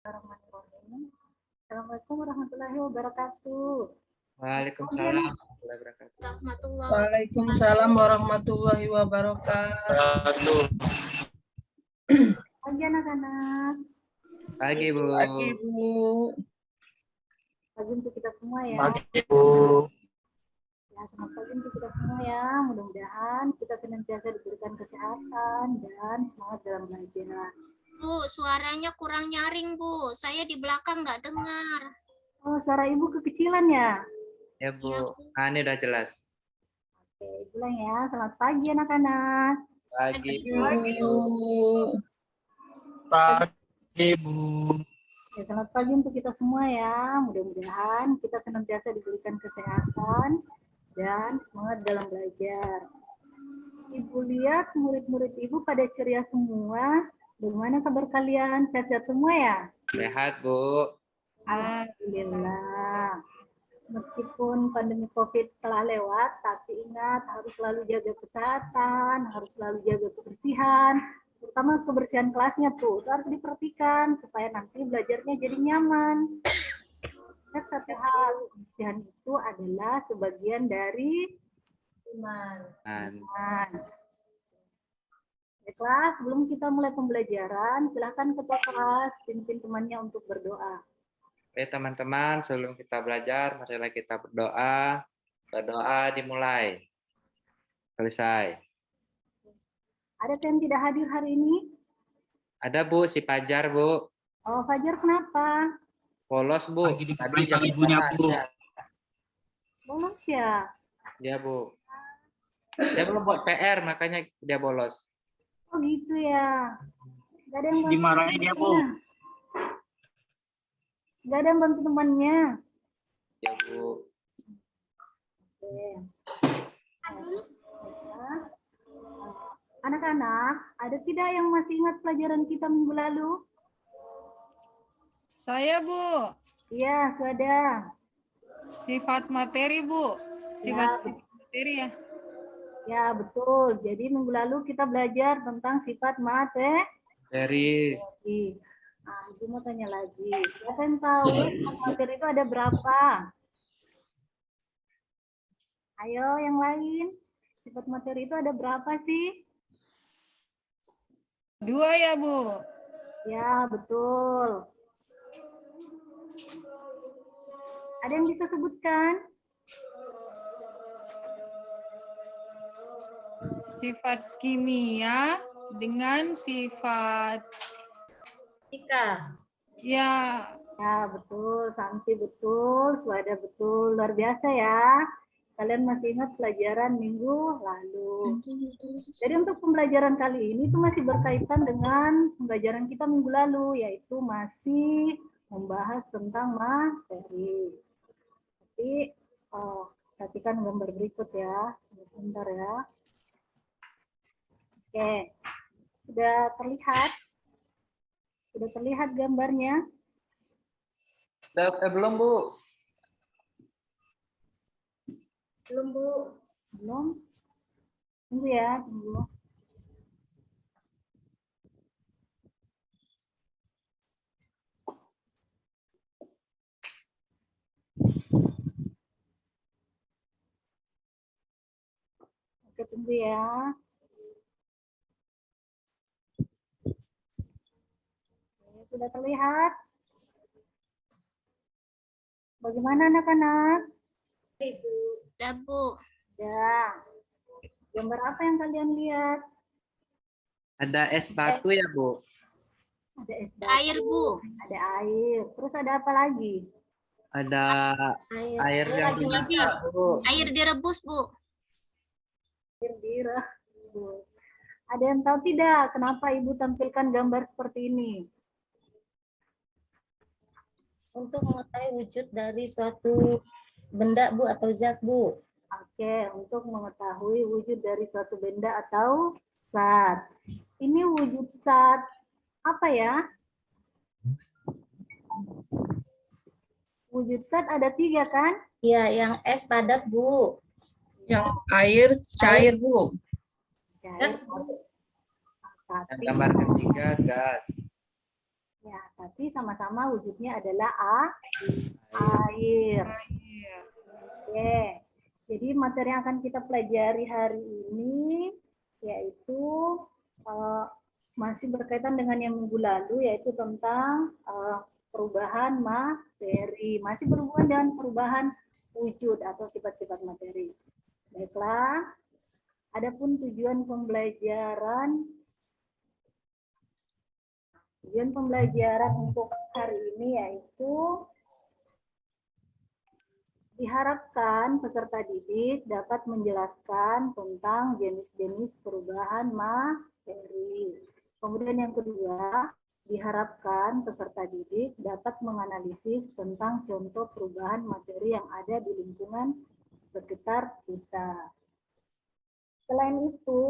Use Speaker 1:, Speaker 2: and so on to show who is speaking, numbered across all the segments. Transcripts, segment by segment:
Speaker 1: Bismillahirrahmanirrahim. Assalamualaikum warahmatullahi wabarakatuh.
Speaker 2: Waalaikumsalam warahmatullahi wabarakatuh.
Speaker 3: Waalaikumsalam warahmatullahi wabarakatuh.
Speaker 1: Pagi anak-anak.
Speaker 2: Pagi, Bu.
Speaker 3: Pagi, Bu.
Speaker 1: Pagi untuk kita semua ya.
Speaker 4: Pagi, Bu.
Speaker 1: Ya, selamat pagi untuk kita semua ya. Mudah-mudahan kita senantiasa diberikan kesehatan dan semangat dalam belajar.
Speaker 5: Bu, suaranya kurang nyaring, Bu. Saya di belakang nggak dengar.
Speaker 1: Oh, suara ibu kekecilan ya?
Speaker 2: Ya, Bu.
Speaker 5: Iya, Bu.
Speaker 2: Ini udah jelas.
Speaker 1: Oke, bilang ya. Selamat pagi anak-anak.
Speaker 2: Pagi, Bu.
Speaker 3: Pagi, Bu.
Speaker 4: Pagi, Bu.
Speaker 1: Ya, selamat pagi untuk kita semua ya. Mudah-mudahan kita senantiasa diberikan kesehatan dan semangat dalam belajar. Ibu lihat murid-murid ibu pada ceria semua. Bagaimana kabar kalian? Sehat-sehat semua ya?
Speaker 2: Sehat, Bu.
Speaker 1: Alhamdulillah. Meskipun pandemi COVID telah lewat, tapi ingat harus selalu jaga kesehatan, harus selalu jaga kebersihan, terutama kebersihan kelasnya tuh. Itu harus diperhatikan supaya nanti belajarnya jadi nyaman. Ingat satu hal, kebersihan itu adalah sebagian dari iman. Baiklah, sebelum kita mulai pembelajaran, silakan ketua kelas pimpin temannya untuk berdoa.
Speaker 2: Oke, teman-teman, sebelum kita belajar, marilah kita berdoa. Berdoa dimulai. Selesai.
Speaker 1: Ada yang tidak hadir hari ini?
Speaker 2: Ada, Bu, si Fajar, Bu.
Speaker 1: Oh, Fajar kenapa?
Speaker 2: Bolos, Bu.
Speaker 4: Lagi diperiksa ibunya, Bu.
Speaker 1: Bolos ya?
Speaker 2: Ya, Bu. Dia belum buat PR, makanya dia bolos.
Speaker 1: Oh gitu ya. Gak ada yang bantu
Speaker 4: Dimarahin dia, Bu.
Speaker 1: temannya. Gak ada yang bantu temannya.
Speaker 2: Ya, Bu.
Speaker 1: Oke. Anak-anak, ada tidak yang masih ingat pelajaran kita minggu lalu?
Speaker 3: Saya, Bu.
Speaker 1: Iya, sudah.
Speaker 3: Sifat materi, Bu. Sifat materi ya.
Speaker 1: Ya, betul. Jadi minggu lalu kita belajar tentang sifat materi.
Speaker 2: Dari
Speaker 1: Nah, Ibu mau tanya lagi. Siapa yang tahu sifat materi itu ada berapa? Ayo, yang lain. Sifat materi itu ada berapa sih?
Speaker 3: 2 ya, Bu.
Speaker 1: Ya, betul. Ada yang bisa sebutkan?
Speaker 3: Sifat kimia dengan sifat ya.
Speaker 1: Ya, betul. Santi betul. Suada betul. Luar biasa ya. Kalian masih ingat pelajaran minggu lalu. Jadi untuk pembelajaran kali ini itu masih berkaitan dengan pembelajaran kita minggu lalu, yaitu masih membahas tentang materi. Tapi perhatikan gambar berikut ya. Sebentar ya. Oke. Sudah terlihat? Sudah terlihat gambarnya?
Speaker 2: belum, Bu.
Speaker 1: Belum, Bu. Belum? Tunggu ya, tunggu. Oke, tunggu ya. Oke, sudah terlihat? Bagaimana anak-anak?
Speaker 5: Udah, Bu.
Speaker 1: Ya. Gambar apa yang kalian lihat?
Speaker 2: Ada es batu ya, Bu.
Speaker 1: Ada es batu.
Speaker 5: Air, Bu.
Speaker 1: Ada air. Terus ada apa lagi?
Speaker 2: Ada air yang dimasak, Bu.
Speaker 5: Air direbus, Bu.
Speaker 1: Air direbus. Ada yang tahu tidak kenapa Ibu tampilkan gambar seperti ini?
Speaker 6: Untuk mengetahui wujud dari suatu benda, Bu, atau zat, Bu.
Speaker 1: Oke, untuk mengetahui wujud dari suatu benda atau zat. Ini wujud zat apa ya? Wujud zat ada 3 kan?
Speaker 6: Ya, yang es padat, Bu.
Speaker 3: Yang air cair, Bu.
Speaker 1: Cair.
Speaker 2: Yang gambar ketiga gas.
Speaker 1: Ya, tapi sama-sama wujudnya adalah air.
Speaker 3: Air.
Speaker 1: Oke. Jadi materi yang akan kita pelajari hari ini yaitu masih berkaitan dengan yang minggu lalu, yaitu tentang perubahan materi. Masih berhubungan dengan perubahan wujud atau sifat-sifat materi. Baiklah. Adapun tujuan pembelajaran untuk hari ini yaitu diharapkan peserta didik dapat menjelaskan tentang jenis-jenis perubahan materi. Kemudian yang kedua, diharapkan peserta didik dapat menganalisis tentang contoh perubahan materi yang ada di lingkungan sekitar kita. Selain itu,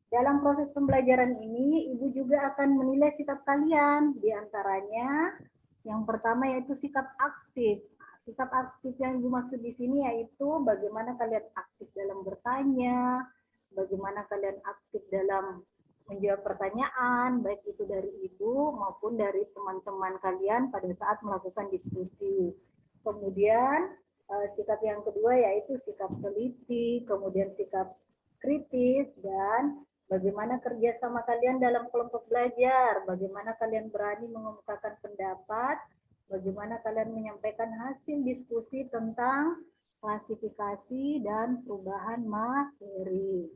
Speaker 1: dalam proses pembelajaran ini, Ibu juga akan menilai sikap kalian. Di antaranya, yang pertama yaitu sikap aktif. Sikap aktif yang Ibu maksud di sini yaitu bagaimana kalian aktif dalam bertanya, bagaimana kalian aktif dalam menjawab pertanyaan, baik itu dari Ibu maupun dari teman-teman kalian pada saat melakukan diskusi. Kemudian, sikap yang kedua yaitu sikap teliti, kemudian sikap kritis, dan bagaimana kerjasama kalian dalam kelompok belajar, bagaimana kalian berani mengemukakan pendapat, bagaimana kalian menyampaikan hasil diskusi tentang klasifikasi dan perubahan materi.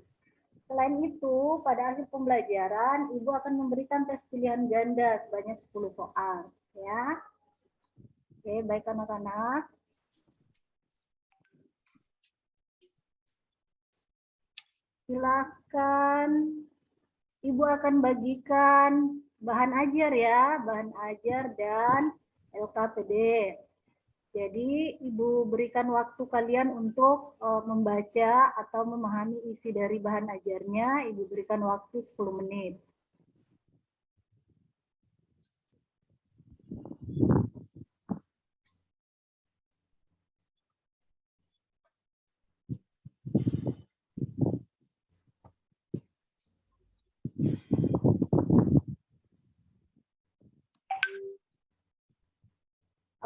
Speaker 1: Selain itu, pada akhir pembelajaran, Ibu akan memberikan tes pilihan ganda sebanyak 10 soal. Ya. Oke, baik anak-anak. Silakan, Ibu akan bagikan bahan ajar ya, bahan ajar dan LKPD. Jadi Ibu berikan waktu kalian untuk membaca atau memahami isi dari bahan ajarnya, Ibu berikan waktu 10 menit.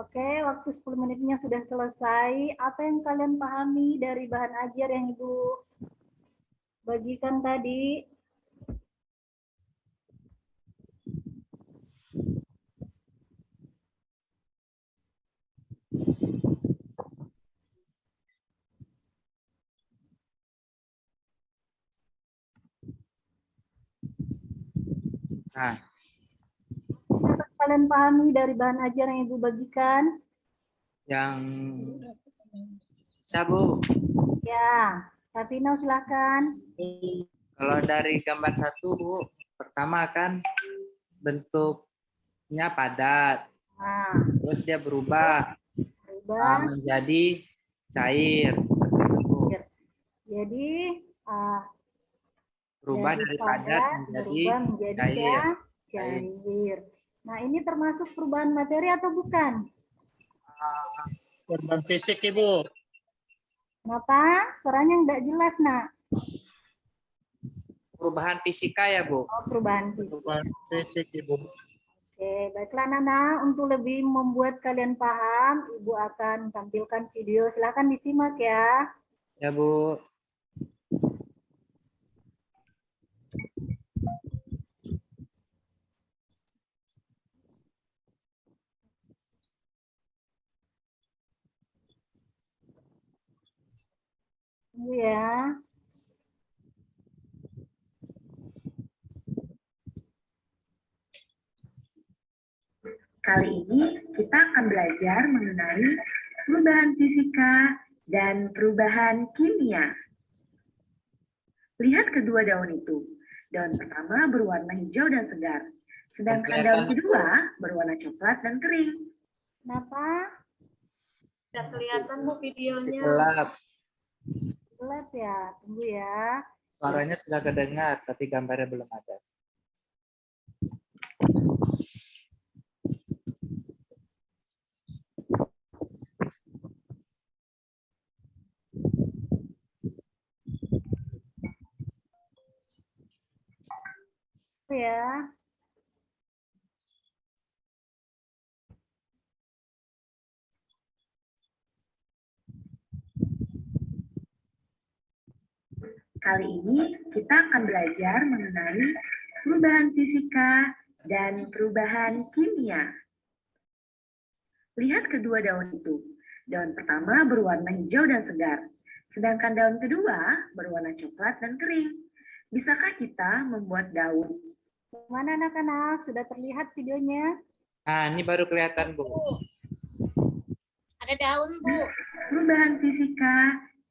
Speaker 1: Oke, waktu 10 menitnya sudah selesai. Apa yang kalian pahami dari bahan ajar yang Ibu bagikan tadi?
Speaker 2: Nah,
Speaker 1: Apa yang kalian pahami dari bahan ajar yang Ibu bagikan?
Speaker 2: yang sabu.
Speaker 1: Ya, Safino silakan.
Speaker 2: Kalau dari gambar 1, Bu, pertama kan bentuknya padat,
Speaker 1: Nah,
Speaker 2: terus dia berubah
Speaker 1: berubah.
Speaker 2: menjadi cair. Seperti itu, Bu.
Speaker 1: Jadi,
Speaker 2: Berubah dari padat menjadi
Speaker 1: berubah menjadi
Speaker 2: cair.
Speaker 1: cair. Nah, ini termasuk perubahan materi atau bukan?
Speaker 4: Perubahan fisik, Ibu.
Speaker 1: Kenapa? Suaranya nggak jelas, nak.
Speaker 2: Perubahan fisika ya, Bu?
Speaker 1: Oh, perubahan fisik.
Speaker 4: Perubahan fisik, Ibu.
Speaker 1: Oke, baiklah Nana. Untuk lebih membuat kalian paham, Ibu akan tampilkan video. Silakan disimak ya.
Speaker 2: Ya, Bu.
Speaker 1: Tunggu ya.
Speaker 7: Kali ini kita akan belajar mengenai perubahan fisika dan perubahan kimia. Lihat kedua daun itu. Daun pertama berwarna hijau dan segar, sedangkan daun kedua berwarna coklat dan kering.
Speaker 1: Kenapa?
Speaker 5: Tidak kelihatan Bu videonya.
Speaker 2: Gelap.
Speaker 1: Gelap ya. Tunggu ya.
Speaker 2: Suaranya sudah kedengar, tapi gambarnya belum ada.
Speaker 1: Ya.
Speaker 7: Kali ini kita akan belajar mengenai perubahan fisika dan perubahan kimia. Lihat kedua daun itu. Daun pertama berwarna hijau dan segar, sedangkan daun kedua berwarna coklat dan kering. Bisakah kita membuat daun?
Speaker 1: Mana anak-anak? Sudah terlihat videonya?
Speaker 2: Nah, ini baru kelihatan, Bu.
Speaker 5: Ada daun, Bu.
Speaker 7: Perubahan fisika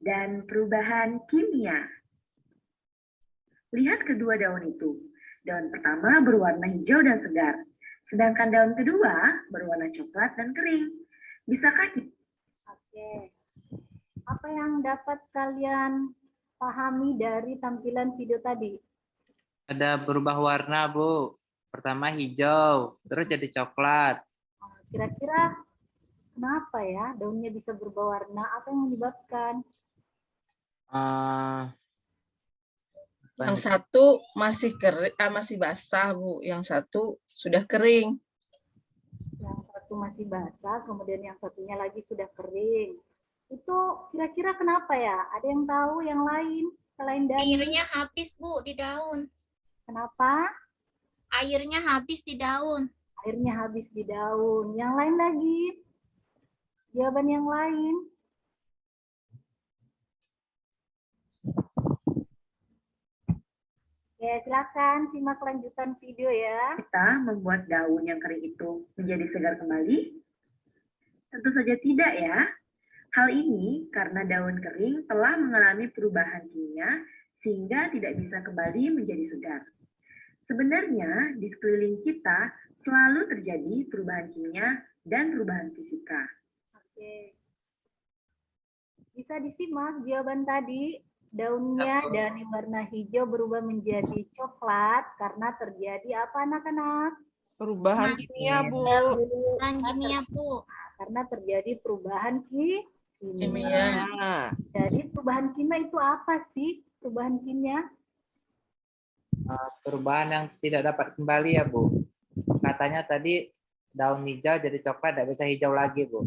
Speaker 7: dan perubahan kimia. Lihat kedua daun itu. Daun pertama berwarna hijau dan segar, sedangkan daun kedua berwarna coklat dan kering. Bisakah kita?
Speaker 1: Oke. Apa yang dapat kalian pahami dari tampilan video tadi?
Speaker 2: Ada berubah warna, Bu. Pertama hijau, terus jadi coklat.
Speaker 1: Kira-kira kenapa ya daunnya bisa berubah warna? Apa yang menyebabkan?
Speaker 8: Yang satu masih kering, masih basah, Bu. Yang satu sudah kering.
Speaker 1: Yang satu masih basah, kemudian yang satunya lagi sudah kering. Itu kira-kira kenapa ya? Ada yang tahu yang lain selain dari?
Speaker 5: Airnya habis, Bu, di daun.
Speaker 1: Kenapa?
Speaker 5: Airnya habis di daun.
Speaker 1: Airnya habis di daun. Yang lain lagi? Jawaban yang lain? Ya, silakan simak lanjutan video ya.
Speaker 7: Kita membuat daun yang kering itu menjadi segar kembali? Tentu saja tidak ya. Hal ini karena daun kering telah mengalami perubahan kimia sehingga tidak bisa kembali menjadi segar. Sebenarnya di sekeliling kita selalu terjadi perubahan kimia dan perubahan fisika.
Speaker 1: Oke. Bisa disimak jawaban tadi. Daunnya dari warna hijau berubah menjadi coklat karena terjadi apa anak-anak?
Speaker 3: Perubahan kimia, Bu.
Speaker 5: Perubahan kimia, Bu.
Speaker 1: Karena terjadi perubahan kimia.
Speaker 8: Kimia.
Speaker 1: Jadi perubahan kimia itu apa sih? Perubahan kimia?
Speaker 2: Perubahan yang tidak dapat kembali ya, Bu. Katanya tadi daun hijau jadi coklat, tidak bisa hijau lagi, Bu.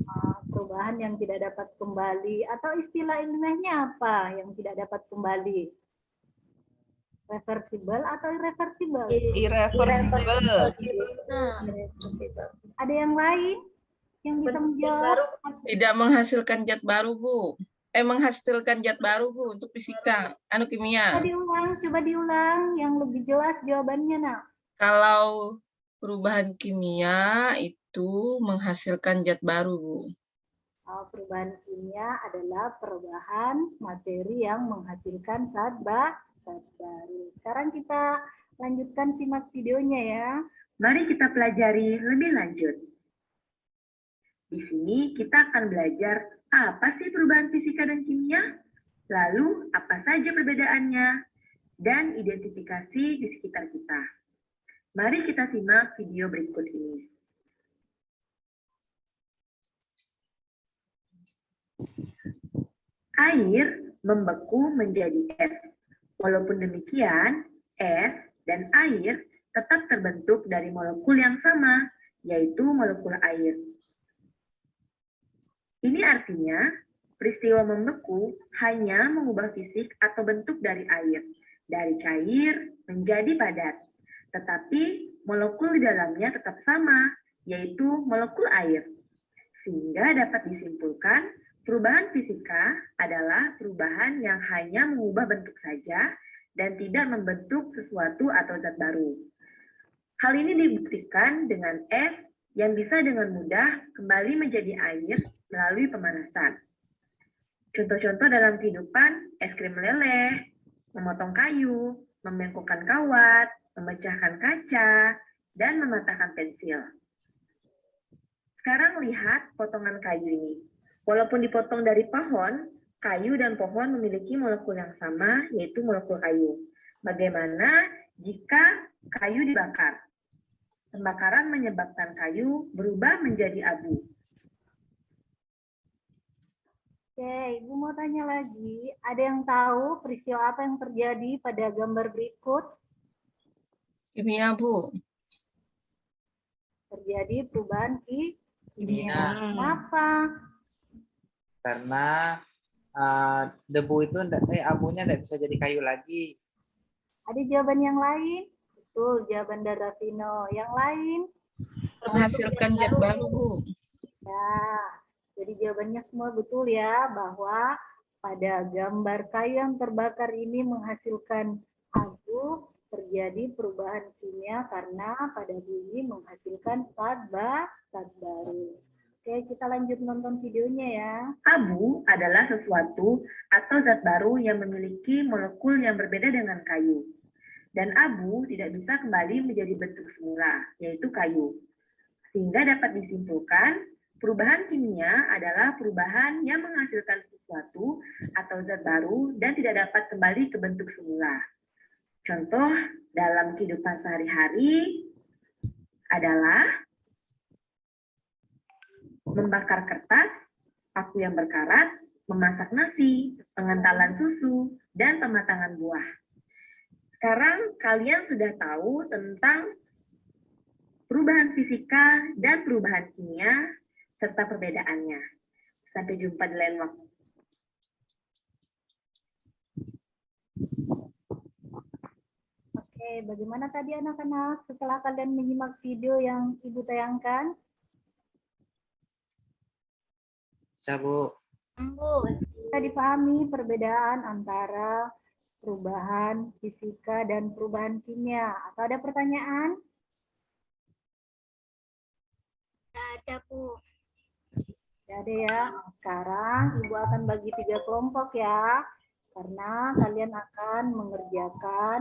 Speaker 1: Perubahan yang tidak dapat kembali. Atau istilah ilmiahnya apa yang tidak dapat kembali? Reversible atau irreversible?
Speaker 3: Irreversible.
Speaker 1: Ada yang lain yang bisa menjawab?
Speaker 8: Tidak menghasilkan zat baru, Bu. Menghasilkan zat baru, Bu, untuk fisika, kimia.
Speaker 1: Coba diulang yang lebih jelas jawabannya, Nak.
Speaker 8: Kalau perubahan kimia itu menghasilkan zat baru, Bu.
Speaker 1: Perubahan kimia adalah perubahan materi yang menghasilkan zat baru. Sekarang kita lanjutkan simak videonya ya.
Speaker 7: Mari kita pelajari lebih lanjut. Di sini kita akan belajar apa sih perubahan fisika dan kimia, lalu apa saja perbedaannya, dan identifikasi di sekitar kita. Mari kita simak video berikut ini. Air membeku menjadi es. Walaupun demikian, es dan air tetap terbentuk dari molekul yang sama, yaitu molekul air. Ini artinya, peristiwa membeku hanya mengubah fisik atau bentuk dari air, dari cair menjadi padat. Tetapi molekul di dalamnya tetap sama, yaitu molekul air. Sehingga dapat disimpulkan, perubahan fisika adalah perubahan yang hanya mengubah bentuk saja dan tidak membentuk sesuatu atau zat baru. Hal ini dibuktikan dengan es yang bisa dengan mudah kembali menjadi air melalui pemanasan. Contoh-contoh dalam kehidupan, es krim meleleh, memotong kayu, membengkokkan kawat, memecahkan kaca, dan mematahkan pensil. Sekarang lihat potongan kayu ini. Walaupun dipotong dari pohon, kayu dan pohon memiliki molekul yang sama, yaitu molekul kayu. Bagaimana jika kayu dibakar? Pembakaran menyebabkan kayu berubah menjadi abu.
Speaker 1: Oke, Ibu mau tanya lagi. Ada yang tahu peristiwa apa yang terjadi pada gambar berikut?
Speaker 8: Kimia, Bu.
Speaker 1: Terjadi perubahan kimia.
Speaker 2: Kimia.
Speaker 1: Kenapa?
Speaker 2: Karena debu itu abunya tidak bisa jadi kayu lagi.
Speaker 1: Ada jawaban yang lain? Betul, jawaban dari Rafino. Yang lain?
Speaker 8: Menghasilkan zat baru, Bu.
Speaker 1: Ya, jadi jawabannya semua betul ya, bahwa pada gambar kayu yang terbakar ini menghasilkan abu, terjadi perubahan kimia karena pada bumi menghasilkan zat baru. Oke, kita lanjut nonton videonya ya.
Speaker 7: Abu adalah sesuatu atau zat baru yang memiliki molekul yang berbeda dengan kayu. Dan abu tidak bisa kembali menjadi bentuk semula, yaitu kayu. Sehingga dapat disimpulkan, perubahan kimia adalah perubahan yang menghasilkan sesuatu atau zat baru dan tidak dapat kembali ke bentuk semula. Contoh dalam kehidupan sehari-hari adalah membakar kertas, paku yang berkarat, memasak nasi, pengentalan susu, dan pematangan buah. Sekarang kalian sudah tahu tentang perubahan fisika dan perubahan kimia serta perbedaannya. Sampai jumpa di lain waktu.
Speaker 1: Oke, bagaimana tadi anak-anak setelah kalian menyimak video yang Ibu tayangkan?
Speaker 2: Bisa, Bu.
Speaker 5: Bu,
Speaker 1: Bisa dipahami perbedaan antara perubahan fisika dan perubahan kimia. Atau ada pertanyaan?
Speaker 5: nggak ada Bu.
Speaker 1: Tidak ada ya. Nah, sekarang Ibu akan bagi 3 kelompok ya. Karena kalian akan mengerjakan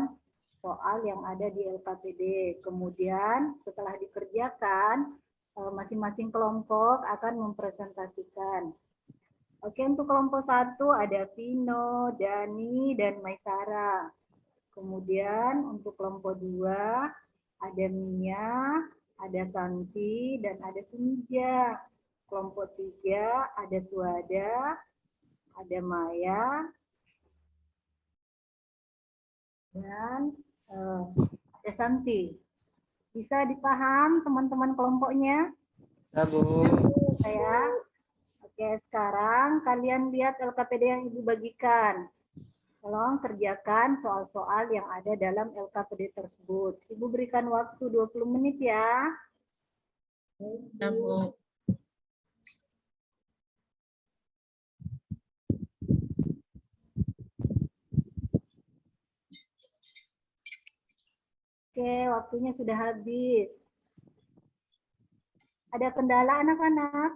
Speaker 1: soal yang ada di LKPD. Kemudian setelah dikerjakan, masing-masing kelompok akan mempresentasikan. Oke, untuk kelompok 1 ada Vino, Dani, dan Maisara. Kemudian untuk kelompok 2 ada Mia, ada Santi, dan ada Sunija. Kelompok 3 ada Suada, ada Maya, dan ada Santi. Bisa dipaham teman-teman kelompoknya?
Speaker 2: Bisa, Bu.
Speaker 1: Ya. Oke, sekarang kalian lihat LKPD yang Ibu bagikan. Tolong kerjakan soal-soal yang ada dalam LKPD tersebut. Ibu berikan waktu 20 menit ya.
Speaker 8: Ya, Bu.
Speaker 1: Oke, waktunya sudah habis. Ada kendala anak-anak?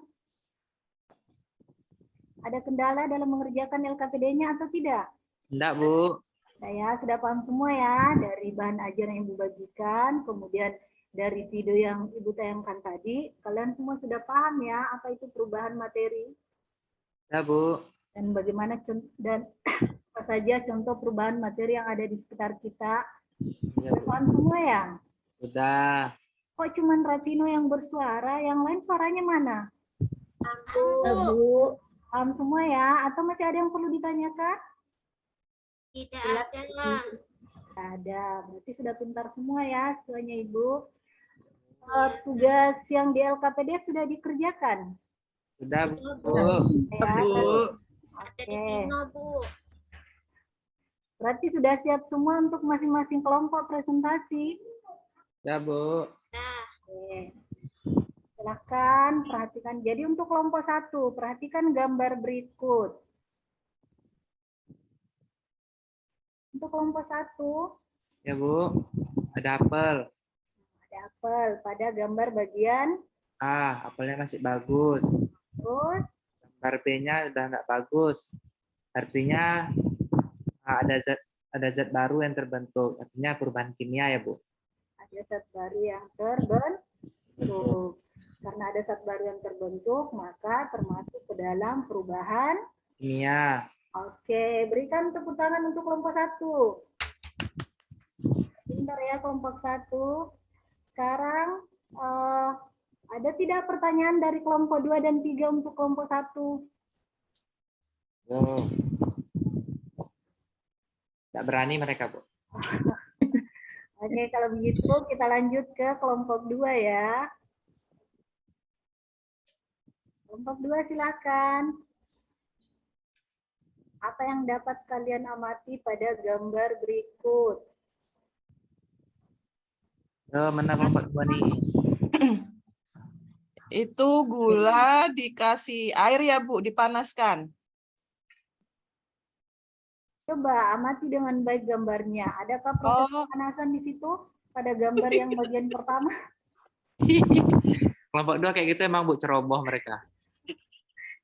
Speaker 1: Ada kendala dalam mengerjakan LKPD-nya atau tidak?
Speaker 2: Enggak, Bu.
Speaker 1: Saya sudah paham semua ya dari bahan ajar yang Ibu bagikan, kemudian dari video yang Ibu tayangkan tadi, kalian semua sudah paham ya apa itu perubahan materi
Speaker 2: Ya, Bu.
Speaker 1: dan bagaimana dan apa saja contoh perubahan materi yang ada di sekitar kita.
Speaker 2: Ya,
Speaker 1: Sudah
Speaker 2: Bu.
Speaker 1: paham semua ya?
Speaker 2: Sudah.
Speaker 1: Kok cuman Ratino yang bersuara, yang lain suaranya mana?
Speaker 6: Bu.
Speaker 1: Paham semua ya? Atau masih ada yang perlu ditanyakan?
Speaker 5: Tidak
Speaker 6: Jelas,
Speaker 5: ada.
Speaker 1: Tidak ada. Berarti sudah pintar semua ya siswanya Ibu. Tugas yang di LKPD sudah dikerjakan.
Speaker 2: Sudah, Bu.
Speaker 1: Ya,
Speaker 5: Ada di Vino Bu.
Speaker 1: berarti sudah siap semua untuk masing-masing kelompok presentasi.
Speaker 2: Ya, Bu.
Speaker 5: Nah,
Speaker 1: Oke. Silakan perhatikan. Jadi untuk kelompok 1, perhatikan gambar berikut. Untuk kelompok 1,
Speaker 2: Ya, Bu. Ada apel.
Speaker 1: ada apel pada gambar bagian
Speaker 2: Apelnya masih bagus.
Speaker 1: terus
Speaker 2: Gambar B-nya udah nggak bagus. Artinya ada zat baru yang terbentuk. Artinya perubahan kimia ya, Bu.
Speaker 1: ada zat baru yang terbentuk. Karena ada zat baru yang terbentuk, maka termasuk ke dalam perubahan.
Speaker 2: Kimia.
Speaker 1: Oke, berikan tepuk tangan untuk kelompok 1. Pintar ya kelompok 1. Sekarang ada tidak pertanyaan dari kelompok 2 dan 3 untuk kelompok 1?
Speaker 2: Oh. Nggak berani mereka, Bu.
Speaker 1: Oke, kalau begitu kita lanjut ke kelompok 2 ya. Kelompok 2 silakan. Apa yang dapat kalian amati pada gambar berikut?
Speaker 2: Mana kelompok 2 nih?
Speaker 8: Itu gula dikasih air ya Bu, dipanaskan.
Speaker 1: Coba amati dengan baik gambarnya. Adakah proses
Speaker 8: Oh.
Speaker 1: pemanasan di situ pada gambar yang bagian pertama?
Speaker 2: Kelompok 2 kayak gitu emang Bu, ceroboh mereka.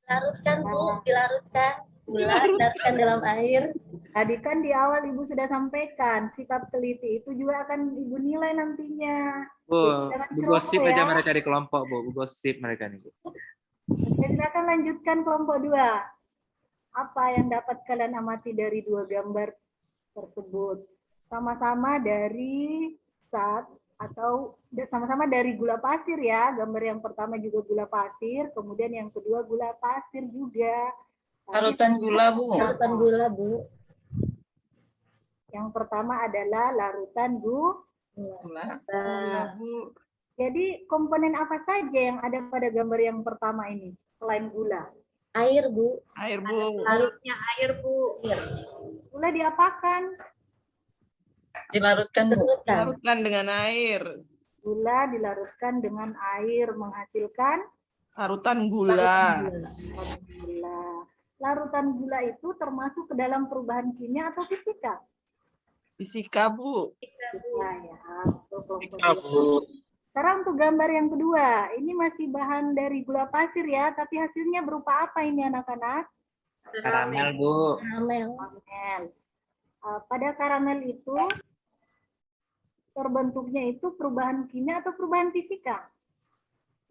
Speaker 6: Larutkan Bu, dilarutkan. Gula dilarutkan dalam air.
Speaker 1: Tadi kan di awal Ibu sudah sampaikan, sikap teliti itu juga akan Ibu nilai nantinya.
Speaker 2: Bu,
Speaker 1: Jangan
Speaker 2: Bu
Speaker 1: ceroboh
Speaker 2: gosip
Speaker 1: ya.
Speaker 2: aja mereka di kelompok, Bu. Bu gosip mereka nih, Bu.
Speaker 1: Oke, silakan lanjutkan kelompok 2. Apa yang dapat kalian amati dari dua gambar tersebut? Sama-sama dari zat atau sama-sama dari gula pasir ya. Gambar yang pertama juga gula pasir, kemudian yang kedua gula pasir juga.
Speaker 8: Larutan gula Bu.
Speaker 6: Larutan gula Bu.
Speaker 1: Yang pertama adalah larutan
Speaker 8: Gula.
Speaker 1: Bu. Jadi komponen apa saja yang ada pada gambar yang pertama ini selain gula?
Speaker 6: Air Bu.
Speaker 8: Air Bu.
Speaker 5: Larutnya air, Bu.
Speaker 1: Gula diapakan?
Speaker 8: Dilarutkan Bu.
Speaker 6: Larutkan.
Speaker 8: Dilarutkan dengan air.
Speaker 1: Gula dilarutkan dengan air menghasilkan
Speaker 8: Larutan gula.
Speaker 1: gula. Larutan gula itu termasuk ke dalam perubahan kimia atau fisika?
Speaker 8: Fisika Bu.
Speaker 1: Fisika ya. Kelompok
Speaker 4: Fisika,
Speaker 1: dua.
Speaker 4: Bu.
Speaker 1: Sekarang untuk gambar yang kedua, ini masih bahan dari gula pasir ya, tapi hasilnya berupa apa ini anak-anak?
Speaker 2: Karamel, Bu.
Speaker 6: Karamel.
Speaker 1: Karamel. Pada karamel itu terbentuknya itu perubahan kimia atau perubahan fisika?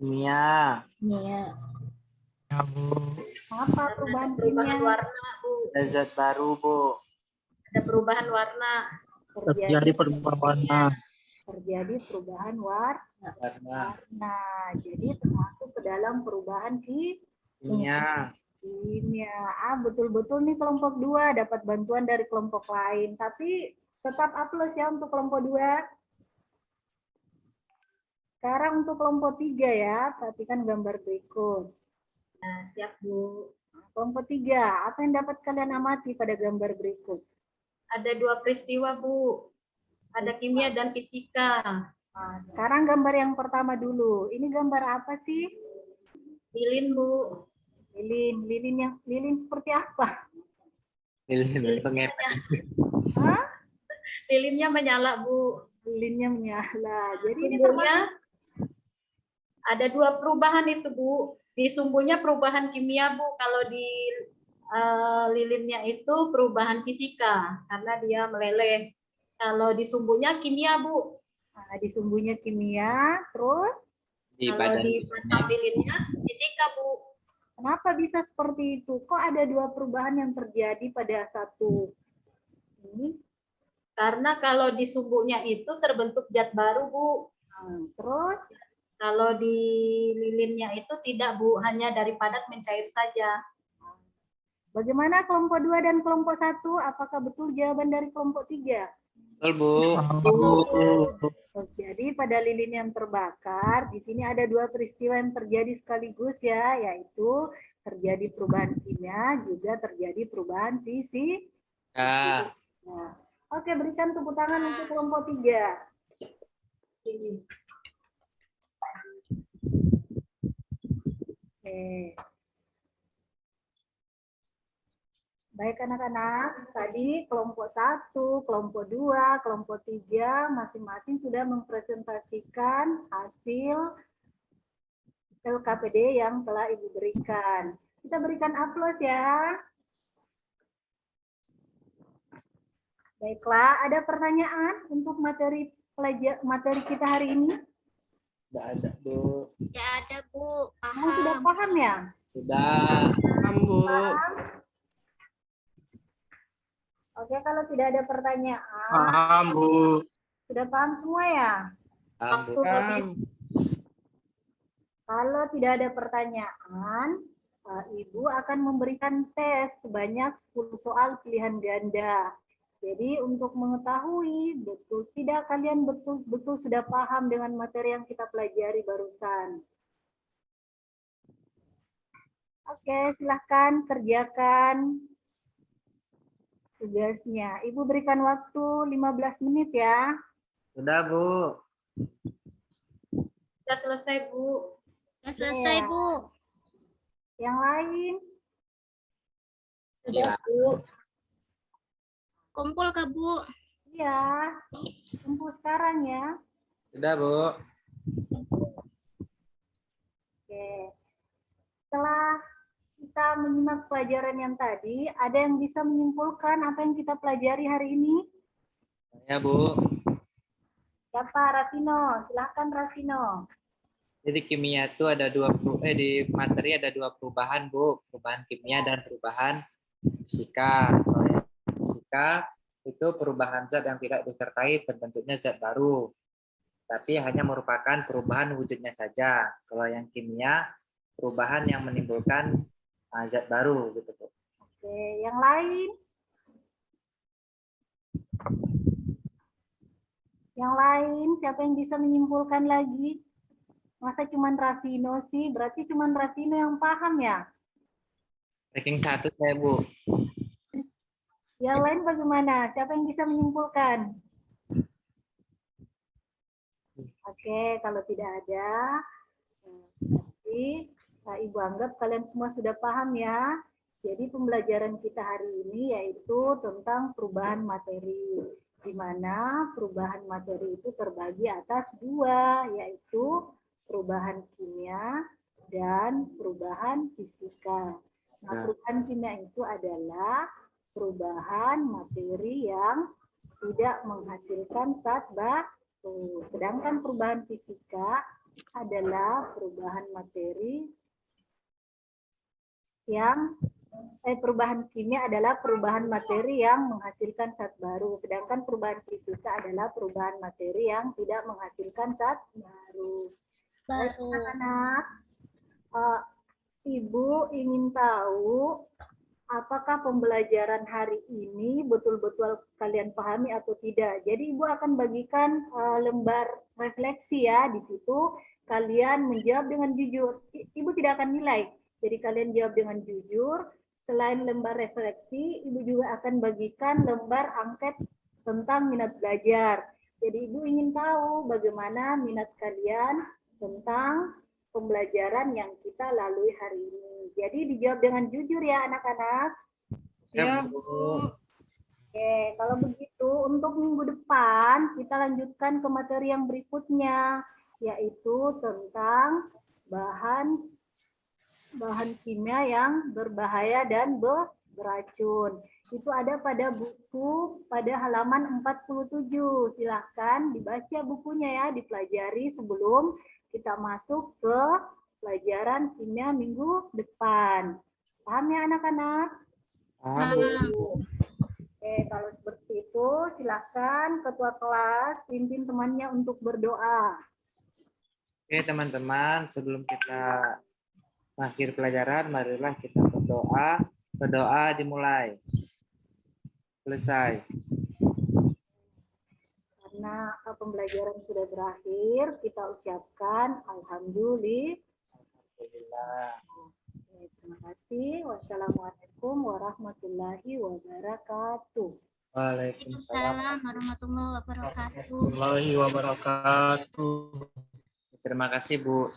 Speaker 2: Kimia.
Speaker 6: Iya.
Speaker 1: Apa perubahan
Speaker 5: Perubahan
Speaker 1: kimia?
Speaker 5: warna, Bu.
Speaker 2: Ada zat baru, Bu.
Speaker 5: Ada perubahan warna.
Speaker 4: Terjadi perubahan warna.
Speaker 1: Terjadi perubahan warna.
Speaker 2: Warna.
Speaker 1: Jadi termasuk ke dalam perubahan
Speaker 2: Kimia.
Speaker 1: kimia. Betul-betul nih kelompok 2 dapat bantuan dari kelompok lain, tapi tetap A+ ya untuk kelompok 2. Sekarang untuk kelompok 3 ya, perhatikan gambar berikut.
Speaker 5: Nah, siap, Bu.
Speaker 1: Kelompok 3, apa yang dapat kalian amati pada gambar berikut?
Speaker 5: Ada 2 peristiwa, Bu. Ada kimia dan fisika.
Speaker 1: Nah, sekarang gambar yang pertama dulu. Ini gambar apa sih?
Speaker 5: Lilin, Bu.
Speaker 1: Lilin seperti apa?
Speaker 2: Lilin pengepet.
Speaker 1: Hah?
Speaker 5: Lilinnya menyala, Bu.
Speaker 1: Lilinnya menyala. Jadi ini
Speaker 5: Sumbunya ada 2 perubahan itu, Bu. Di sumbunya perubahan kimia, Bu. Kalau di lilinnya itu perubahan fisika karena dia meleleh. Kalau di sumbunya kimia, Bu.
Speaker 1: Nah, di sumbunya kimia, terus
Speaker 2: Di
Speaker 5: Kalau
Speaker 2: badan
Speaker 5: di batang lilinnya fisika, Bu.
Speaker 1: kenapa bisa seperti itu? Kok ada 2 perubahan yang terjadi pada satu ini?
Speaker 5: Karena kalau di sumbunya itu terbentuk zat baru, Bu.
Speaker 1: Nah, terus
Speaker 5: Kalau di lilinnya itu tidak, Bu. Hanya dari padat mencair saja.
Speaker 1: bagaimana kelompok 2 dan kelompok 1? Apakah betul jawaban dari kelompok 3?
Speaker 2: betul, Bu.
Speaker 1: Jadi pada lilin yang terbakar, di sini ada 2 peristiwa yang terjadi sekaligus ya, yaitu terjadi perubahan kimia, juga terjadi perubahan fisik.
Speaker 2: Ya.
Speaker 1: Nah, oke, berikan tepuk tangan untuk kelompok 3. Oke. Baik anak-anak, tadi kelompok 1, kelompok 2, kelompok 3 masing-masing sudah mempresentasikan hasil LKPD yang telah Ibu berikan. Kita berikan aplaus ya. Baiklah, ada pertanyaan untuk materi kita hari ini?
Speaker 2: Tidak ada, Bu.
Speaker 5: Ya ada, Bu.
Speaker 1: Kamu sudah paham ya?
Speaker 2: Sudah.
Speaker 8: Bu.
Speaker 1: Oke, kalau tidak ada pertanyaan,
Speaker 4: Paham, Bu.
Speaker 1: sudah paham semua ya?
Speaker 2: Paham, Bu.
Speaker 5: Waktu habis.
Speaker 1: Kalau tidak ada pertanyaan, Ibu akan memberikan tes sebanyak 10 soal pilihan ganda. Jadi untuk mengetahui betul tidak kalian betul-betul sudah paham dengan materi yang kita pelajari barusan. Oke, silahkan kerjakan tugasnya. Ibu berikan waktu 15 menit ya.
Speaker 2: Sudah, Bu.
Speaker 5: Sudah selesai, Bu.
Speaker 6: Sudah selesai,
Speaker 1: Iya.
Speaker 6: Bu.
Speaker 1: Yang lain?
Speaker 6: Sudah,
Speaker 2: Iya.
Speaker 6: Bu. Kumpul ke Bu.
Speaker 1: Iya. Kumpul sekarang ya.
Speaker 2: Sudah, Bu.
Speaker 1: Oke. Setelah kita menyimak pelajaran yang tadi, ada yang bisa menyimpulkan apa yang kita pelajari hari ini?
Speaker 2: Ya, Bu.
Speaker 1: Siapa? Rafino. Silahkan Rafino.
Speaker 2: Jadi kimia itu ada di materi ada dua perubahan, Bu. Perubahan kimia dan perubahan fisika. Kalau yang fisika itu perubahan zat yang tidak disertai terbentuknya zat baru. Tapi hanya merupakan perubahan wujudnya saja. Kalau yang kimia, perubahan yang menimbulkan zat baru gitu, Bu.
Speaker 1: Oke, yang lain? Yang lain, siapa yang bisa menyimpulkan lagi? Masa cuman Rafino sih? Berarti cuman Rafino yang paham ya?
Speaker 2: Ranking 1 saya, Bu.
Speaker 1: Yang lain bagaimana? Siapa yang bisa menyimpulkan? Oke, kalau tidak ada, berarti Ibu anggap kalian semua sudah paham ya. Jadi pembelajaran kita hari ini yaitu tentang perubahan materi. Di mana perubahan materi itu terbagi atas dua, yaitu perubahan kimia dan perubahan fisika. Nah, perubahan kimia itu adalah perubahan materi yang tidak menghasilkan zat baru. Sedangkan perubahan fisika adalah perubahan materi yang perubahan kimia adalah perubahan materi yang menghasilkan zat baru, sedangkan perubahan fisika adalah perubahan materi yang tidak menghasilkan zat baru. Baik, anak-anak, Ibu ingin tahu apakah pembelajaran hari ini betul-betul kalian pahami atau tidak. Jadi Ibu akan bagikan lembar refleksi ya. Di situ kalian menjawab dengan jujur. Ibu tidak akan nilai. Jadi kalian jawab dengan jujur. Selain lembar refleksi, Ibu juga akan bagikan lembar angket tentang minat belajar. Jadi Ibu ingin tahu bagaimana minat kalian tentang pembelajaran yang kita lalui hari ini. Jadi dijawab dengan jujur ya anak-anak.
Speaker 3: Ya, Bu.
Speaker 1: Oke, kalau begitu untuk minggu depan kita lanjutkan ke materi yang berikutnya, yaitu tentang bahan kimia yang berbahaya dan beracun. Itu ada pada buku pada halaman 47. Silahkan dibaca bukunya ya, dipelajari sebelum kita masuk ke pelajaran kimia minggu depan. Paham ya anak-anak? Oke, kalau seperti itu silahkan ketua kelas pimpin temannya untuk berdoa.
Speaker 2: Oke, teman-teman, sebelum kita akhir pelajaran, marilah kita berdoa. Berdoa dimulai. Selesai.
Speaker 1: Karena pembelajaran sudah berakhir, kita ucapkan Alhamdulillah. Terima kasih. Wassalamualaikum warahmatullahi wabarakatuh.
Speaker 2: Waalaikumsalam
Speaker 6: warahmatullahi wabarakatuh.
Speaker 4: Warahmatullahi wabarakatuh.
Speaker 2: Terima kasih, Bu.